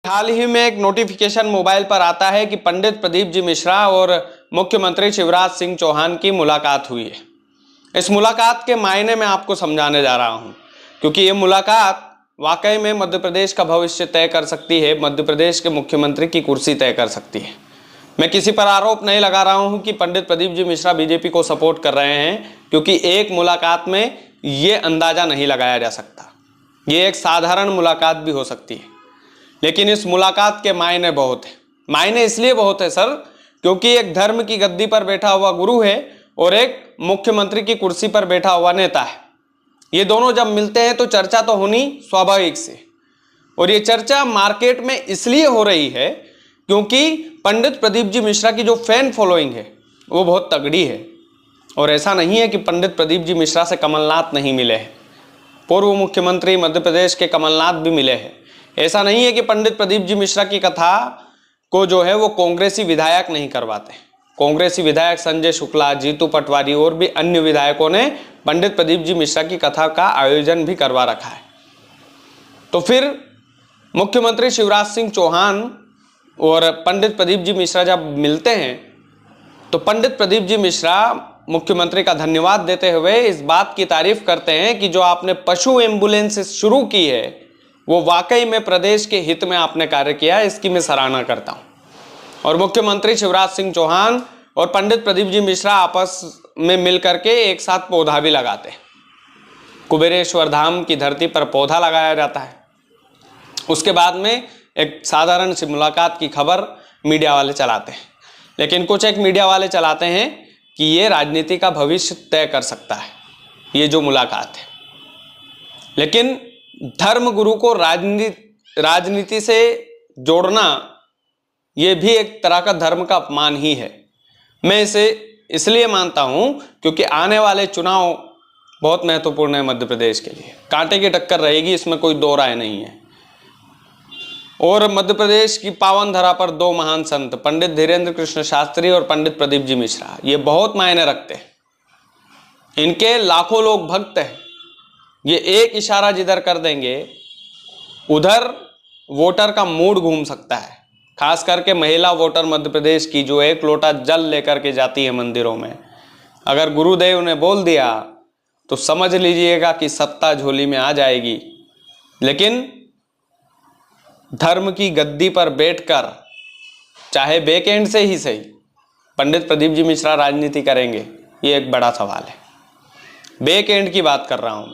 हाल ही में एक notification mobile पर आता है कि पंडित प्रदीप जी मिश्रा और मुख्यमंत्री शिवराज सिंह चौहान की मुलाकात हुई है। इस मुलाकात के मायने मैं आपको समझाने जा रहा हूं, क्योंकि ये मुलाकात वाकई में मध्य प्रदेश का भविष्य तय कर सकती है, मध्य प्रदेश के मुख्यमंत्री की कुर्सी तय कर सकती है। मैं किसी पर आरोप नहीं लगा रहा हूं कि पंडित प्रदीप जी मिश्रा बीजेपी को सपोर्ट कर रहे हैं, क्योंकि एक मुलाकात में ये अंदाजा नहीं लगाया जा सकता। ये एक साधारण मुलाकात भी हो सकती है, लेकिन इस मुलाकात के मायने बहुत है। मायने इसलिए बहुत है सर, क्योंकि एक धर्म की गद्दी पर बैठा हुआ गुरु है और एक मुख्यमंत्री की कुर्सी पर बैठा हुआ नेता है। ये दोनों जब मिलते हैं तो चर्चा तो होनी स्वाभाविक से, और ये चर्चा मार्केट में इसलिए हो रही है क्योंकि पंडित प्रदीप जी मिश्रा की जो फैन फॉलोइंग है वो बहुत तगड़ी है। और ऐसा नहीं है कि पंडित प्रदीप जी मिश्रा से कमलनाथ नहीं मिले हैं, पूर्व मुख्यमंत्री मध्य प्रदेश के कमलनाथ भी मिले हैं। ऐसा नहीं है कि पंडित प्रदीप जी मिश्रा की कथा को जो है वो कांग्रेसी विधायक नहीं करवाते। कांग्रेसी विधायक संजय शुक्ला, जीतू पटवारी और भी अन्य विधायकों ने पंडित प्रदीप जी मिश्रा की कथा का आयोजन भी करवा रखा है। तो फिर मुख्यमंत्री शिवराज सिंह चौहान और पंडित प्रदीप जी मिश्रा जब मिलते हैं तो पंडित प्रदीप जी मिश्रा मुख्यमंत्री का धन्यवाद देते हुए इस बात की तारीफ करते हैं कि जो आपने पशु एम्बुलेंस शुरू की है वो वाकई में प्रदेश के हित में आपने कार्य किया है, इसकी मैं सराहना करता हूं। और मुख्यमंत्री शिवराज सिंह चौहान और पंडित प्रदीप जी मिश्रा आपस में मिलकर के एक साथ पौधा भी लगाते हैं। कुबेरेश्वर धाम की धरती पर पौधा लगाया जाता है। उसके बाद में एक साधारण सी मुलाकात की खबर मीडिया वाले चलाते हैं, लेकिन कुछ एक मीडिया वाले चलाते हैं कि ये राजनीति का भविष्य तय कर सकता है ये जो मुलाकात है। लेकिन धर्म गुरु को राजनीति से जोड़ना ये भी एक तरह का धर्म का अपमान ही है। मैं इसे इसलिए मानता हूं क्योंकि आने वाले चुनाव बहुत महत्वपूर्ण है मध्य प्रदेश के लिए। कांटे की टक्कर रहेगी, इसमें कोई दो राय नहीं है। और मध्य प्रदेश की पावन धरा पर दो महान संत पंडित धीरेन्द्र कृष्ण शास्त्री और पंडित प्रदीप जी मिश्रा ये बहुत मायने रखते हैं। इनके लाखों लोग भक्त हैं। ये एक इशारा जिधर कर देंगे उधर वोटर का मूड घूम सकता है। खास करके महिला वोटर मध्य प्रदेश की जो एक लोटा जल लेकर के जाती है मंदिरों में, अगर गुरुदेव ने बोल दिया तो समझ लीजिएगा कि सत्ता झोली में आ जाएगी। लेकिन धर्म की गद्दी पर बैठकर चाहे बैक एंड से ही सही पंडित प्रदीप जी मिश्रा राजनीति करेंगे, ये एक बड़ा सवाल है। बैक एंड की बात कर रहा हूं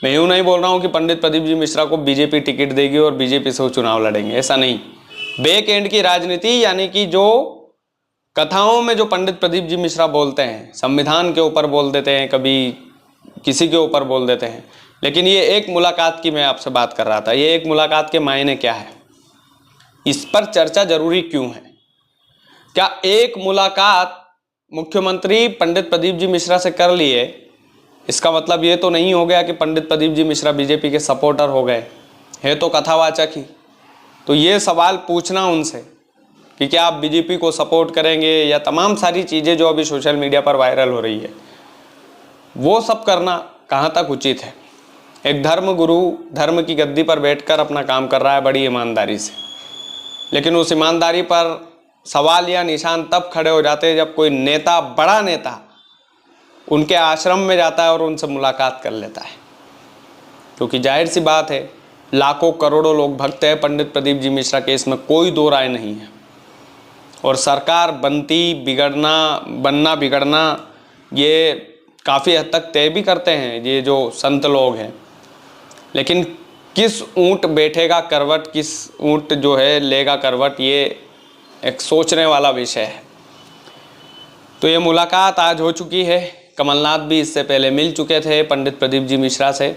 मैं यूं नहीं बोल रहा हूं कि पंडित प्रदीप जी मिश्रा को बीजेपी टिकट देगी और बीजेपी से वो चुनाव लड़ेंगे, ऐसा नहीं। बैक एंड की राजनीति यानी कि जो कथाओं में जो पंडित प्रदीप जी मिश्रा बोलते हैं, संविधान के ऊपर बोल देते हैं, कभी किसी के ऊपर बोल देते हैं। लेकिन ये एक मुलाकात की मैं आपसे बात कर रहा था, ये एक मुलाकात के मायने क्या है, इस पर चर्चा जरूरी क्यों है। क्या एक मुलाकात मुख्यमंत्री पंडित प्रदीप जी मिश्रा से कर लिए, इसका मतलब ये तो नहीं हो गया कि पंडित प्रदीप जी मिश्रा बीजेपी के सपोर्टर हो गए, है तो कथावाचक ही। तो ये सवाल पूछना उनसे कि क्या आप बीजेपी को सपोर्ट करेंगे, या तमाम सारी चीज़ें जो अभी सोशल मीडिया पर वायरल हो रही है वो सब करना कहाँ तक उचित है। एक धर्म गुरु धर्म की गद्दी पर बैठकर अपना काम कर रहा है बड़ी ईमानदारी से, लेकिन उस ईमानदारी पर सवाल या निशान तब खड़े हो जाते हैं जब कोई नेता, बड़ा नेता उनके आश्रम में जाता है और उनसे मुलाकात कर लेता है। क्योंकि जाहिर सी बात है लाखों करोड़ों लोग भक्त हैं पंडित प्रदीप जी मिश्रा के, इसमें कोई दो राय नहीं है। और सरकार बनना बिगड़ना ये काफ़ी हद तक तय भी करते हैं ये जो संत लोग हैं। लेकिन किस ऊंट बैठेगा करवट, किस ऊंट जो है लेगा करवट, ये एक सोचने वाला विषय है। तो ये मुलाकात आज हो चुकी है। कमलनाथ भी इससे पहले मिल चुके थे पंडित प्रदीप जी मिश्रा से,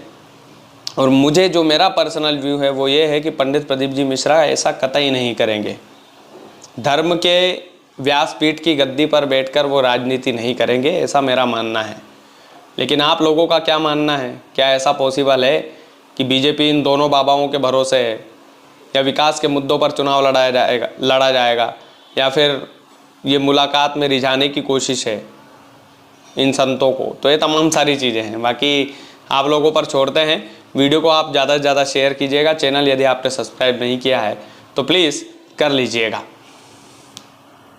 और मुझे जो मेरा पर्सनल व्यू है वो ये है कि पंडित प्रदीप जी मिश्रा ऐसा कतई नहीं करेंगे। धर्म के व्यासपीठ की गद्दी पर बैठकर वो राजनीति नहीं करेंगे, ऐसा मेरा मानना है। लेकिन आप लोगों का क्या मानना है? क्या ऐसा पॉसिबल है कि बीजेपी इन दोनों बाबाओं के भरोसे है, या विकास के मुद्दों पर चुनाव लड़ा जाएगा, या फिर ये मुलाकात में रिझाने की कोशिश है इन संतों को? तो ये तमाम सारी चीज़ें हैं, बाकी आप लोगों पर छोड़ते हैं। वीडियो को आप ज़्यादा से ज़्यादा शेयर कीजिएगा। चैनल यदि आपने सब्सक्राइब नहीं किया है तो प्लीज़ कर लीजिएगा।